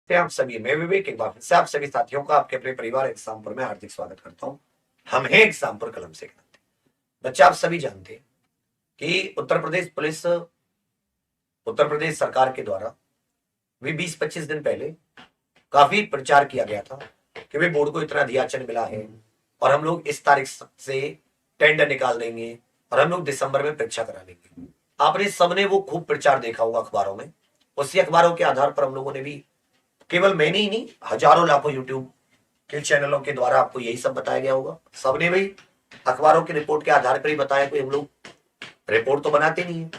आप सभी, मैं विवेक एक बार फिर से आप सभी साथियों का आपके अपने परिवार एग्जामपुर में हार्दिक स्वागत करता हूं। हम हैं एग्जामपुर कलम से। बच्चा आप सभी जानते हैं कि उत्तर प्रदेश पुलिस, उत्तर प्रदेश सरकार के द्वारा भी 20-25 दिन पहले काफी प्रचार किया गया था कि भाई बोर्ड को इतना दियाचन मिला है और हम लोग इस तारीख से टेंडर निकाल देंगे और हम लोग दिसंबर में परीक्षा करा लेंगे। आपने सबने वो खूब प्रचार देखा होगा अखबारों में। उसी अखबारों के आधार पर हम लोगों ने भी, केवल मैंने ही नहीं, हजारों लाखों यूट्यूब के चैनलों के द्वारा आपको यही सब बताया गया होगा। सबने भी अखबारों की रिपोर्ट के आधार पर ही बताया, कोई हम लोग रिपोर्ट तो बनाते नहीं है।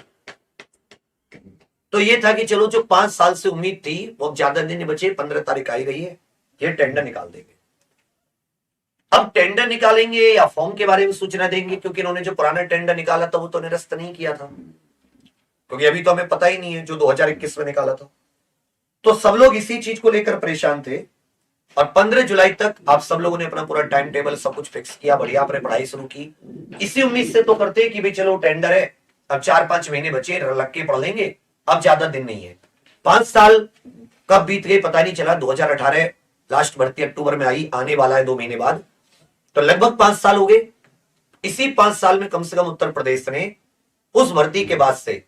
तो ये था कि चलो जो 5 साल से उम्मीद थी वो अब ज्यादा दिन नहीं बचे, 15 तारीख आई गई है, ये टेंडर निकाल देंगे। अब टेंडर निकालेंगे या फॉर्म के बारे में सूचना देंगे, क्योंकि इन्होंने जो पुराना टेंडर निकाला था वो तो निरस्त नहीं किया था, क्योंकि अभी तो हमें पता ही नहीं है जो 2021 में निकाला था। तो सब लोग इसी चीज को लेकर परेशान थे और 15 जुलाई तक आप सब लोगों ने अपना पूरा टाइम टेबल सब कुछ फिक्स किया, बढ़िया आपने पढ़ाई शुरू की। इसी उम्मीद से तो करते कि भाई चलो टेंडर है, अब 4-5 महीने बचे, लग के पढ़ लेंगे, अब ज्यादा दिन नहीं है। 5 साल कब बीत गए पता नहीं चला। 2018 लास्ट भर्ती अक्टूबर में आई, आने वाला है 2 महीने बाद, तो लगभग 5 साल हो गए। इसी 5 साल में कम से कम उत्तर प्रदेश ने उस भर्ती के बाद से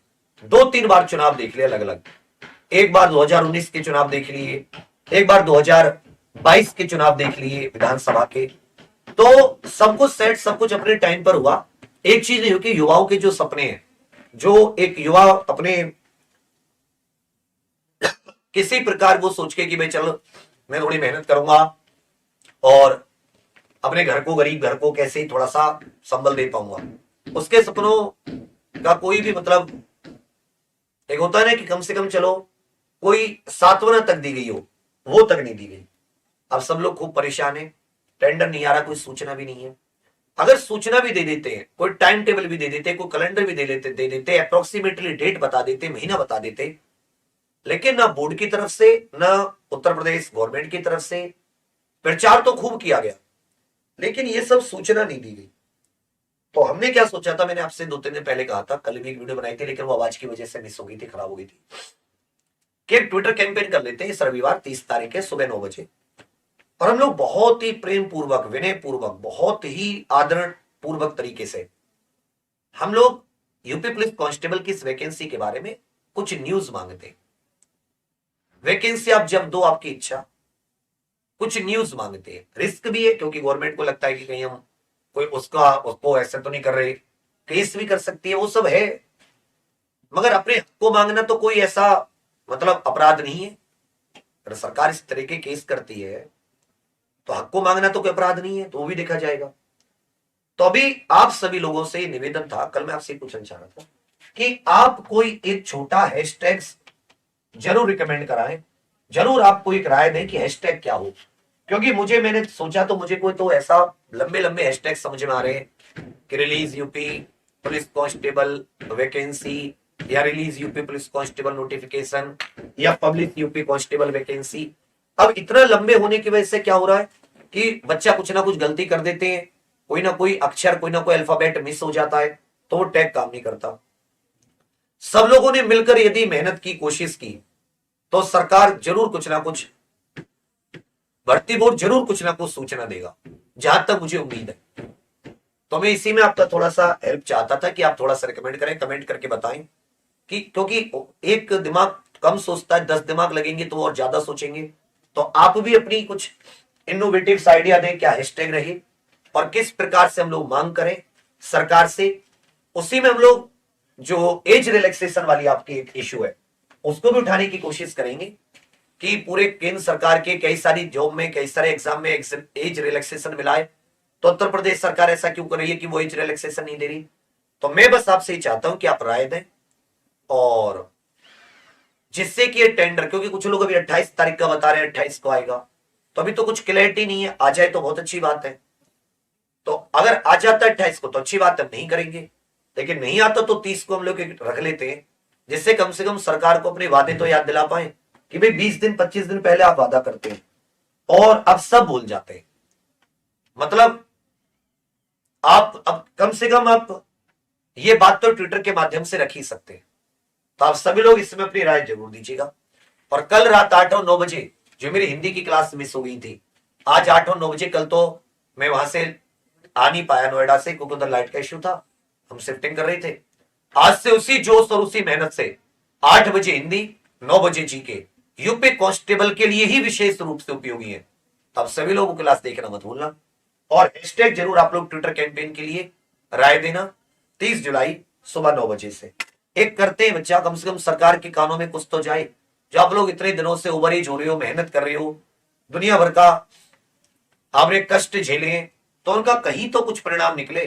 2-3 बार चुनाव देख लिया अलग अलग। एक बार 2019 के चुनाव देख लिए, एक बार 2022 के चुनाव देख लिए विधानसभा के। तो सब कुछ सेट, सब कुछ अपने टाइम पर हुआ। एक चीज नहीं हुई कि युवाओं के जो सपने हैं, जो एक युवा अपने किसी प्रकार वो सोच के कि भाई चलो मैं थोड़ी मेहनत करूंगा और अपने घर को, गरीब घर को कैसे थोड़ा सा संबल दे पाऊंगा, उसके सपनों का कोई भी मतलब, एक होता है ना कि कम से कम चलो कोई सांत्वना तक दी गई हो, वो तक नहीं दी गई। अब सब लोग खूब परेशान है, टेंडर नहीं आ रहा, कोई सूचना भी नहीं है। अगर सूचना भी दे देते हैं, कोई टाइम टेबल भी दे देते, कोई कैलेंडर भी दे देते अप्रोक्सीमेटली डेट बता देते, महीना बता देते, लेकिन ना बोर्ड की तरफ से ना उत्तर प्रदेश गवर्नमेंट की तरफ से प्रचार तो खूब किया गया, लेकिन ये सब सूचना नहीं दी गई। तो हमने क्या सोचा था, मैंने आपसे 2-3 दिन पहले कहा था, कल भी एक वीडियो बनाई थी लेकिन वो आवाज की वजह से मिस हो गई थी, खराब हो गई थी, कि एक ट्विटर कैंपेन कर लेते हैं इस रविवार 30 तारीख है सुबह 9 बजे, और हम लोग बहुत ही प्रेम पूर्वक, विनय पूर्वक, बहुत ही आदरण पूर्वक तरीके से हम लोग यूपी पुलिस कांस्टेबल की इस वैकेंसी के बारे में कुछ न्यूज मांगते हैं। वैकेंसी आप जब दो आपकी इच्छा, कुछ न्यूज मांगते हैं। रिस्क भी है क्योंकि गवर्नमेंट को लगता है कि कहीं हम कोई उसको ऐसे तो नहीं कर रहे, केस भी कर सकती है, वो सब है, मगर अपने हक को मांगना तो कोई ऐसा मतलब अपराध नहीं है। अगर सरकार इस तरह के केस करती है तो हक को मांगना तो कोई अपराध नहीं है, तो वो भी देखा जाएगा। तो अभी आप सभी लोगों से निवेदन था, कल मैं आपसे पूछना चाह रहा था कि आप कोई एक छोटा हैशटैग जरूर रिकमेंड कराएं, जरूर आपको एक राय दें कि हैशटैग क्या हो, क्योंकि मैंने सोचा तो मुझे कोई तो ऐसा लंबे लंबे हैशटैग समझ में आ रहे हैं कि release UP police constable vacancy, या release UP police constable notification, या पब्लिक यूपी कांस्टेबल वैकेंसी। अब इतना लंबे होने की वजह से क्या हो रहा है कि बच्चा कुछ ना कुछ गलती कर देते हैं, कोई ना कोई अक्षर, कोई ना कोई अल्फाबेट मिस हो जाता है, तो वो टैग काम नहीं करता। सब लोगों ने मिलकर यदि मेहनत की, कोशिश की, तो सरकार जरूर कुछ ना कुछ, भर्ती बोर्ड जरूर कुछ ना कुछ सूचना देगा, जहां तक मुझे उम्मीद है। तो मैं इसी में आपका थोड़ा सा हेल्प चाहता था कि आप थोड़ा सा रिकमेंड करें, कमेंट करके बताएं कि, क्योंकि एक दिमाग कम सोचता है, 10 दिमाग लगेंगे तो और ज्यादा सोचेंगे। तो आप भी अपनी कुछ इनोवेटिव आइडिया दें, क्या हैशटैग रहे और किस प्रकार से हम लोग मांग करें सरकार से। उसी में हम लोग जो एज रिलैक्सेशन वाली आपकी एक इश्यू है उसको भी उठाने की कोशिश करेंगे कि पूरे केंद्र सरकार के कई सारी जॉब में, कई सारे एग्जाम में एज रिलैक्सेशन मिलाए, तो उत्तर प्रदेश सरकार ऐसा क्यों कर रही है कि वो एज रिलैक्सेशन नहीं दे रही। तो मैं बस आपसे ही चाहता हूं कि आप राय दें, और जिससे कि ये टेंडर, क्योंकि कुछ लोग अभी 28 तारीख का बता रहे हैं 28 को आएगा, तो अभी तो कुछ क्लैरिटी नहीं है। आ जाए तो बहुत अच्छी बात है, तो अगर आ जाता है 28 को तो अच्छी बात है, नहीं करेंगे, लेकिन नहीं आता तो 30 को हम लोग रख लेते हैं, जिससे कम से कम सरकार को अपने वादे तो याद दिला पाए कि भाई 20 दिन 25 दिन पहले आप वादा करते हैं और अब सब भूल जाते हैं। मतलब आप अब कम से कम आप ये बात तो ट्विटर के माध्यम से रख ही सकते हैं। तो आप सभी लोग इसमें अपनी राय जरूर दीजिएगा, और कल रात 8 और 9 बजे जो मेरी हिंदी की क्लास मिस हो गई थी, आज 8 और 9 बजे, कल तो मैं वहां से आ नहीं पाया नोएडा से, क्योंकि उधर लाइट का इश्यू था, हम शिफ्टिंग कर रहे थे। आज से उसी जोश और उसी मेहनत से 8 बजे हिंदी, 9 बजे जीके यूपी कांस्टेबल के लिए ही विशेष रूप से उपयोगी है। तब सभी लोगों को क्लास देखना मत भूलना, और हैशटैग जरूर आप लोग ट्विटर कैंपेन के लिए राय देना। 30 जुलाई सुबह 9 बजे से एक करते हैं बच्चा, कम से कम सरकार के कानों में कुछ तो जाए। जो आप लोग इतने दिनों से उबरीज हो रहे हो, मेहनत कर रहे हो, दुनिया भर का आपने कष्ट झेले हैं, तो उनका कहीं तो कुछ परिणाम निकले।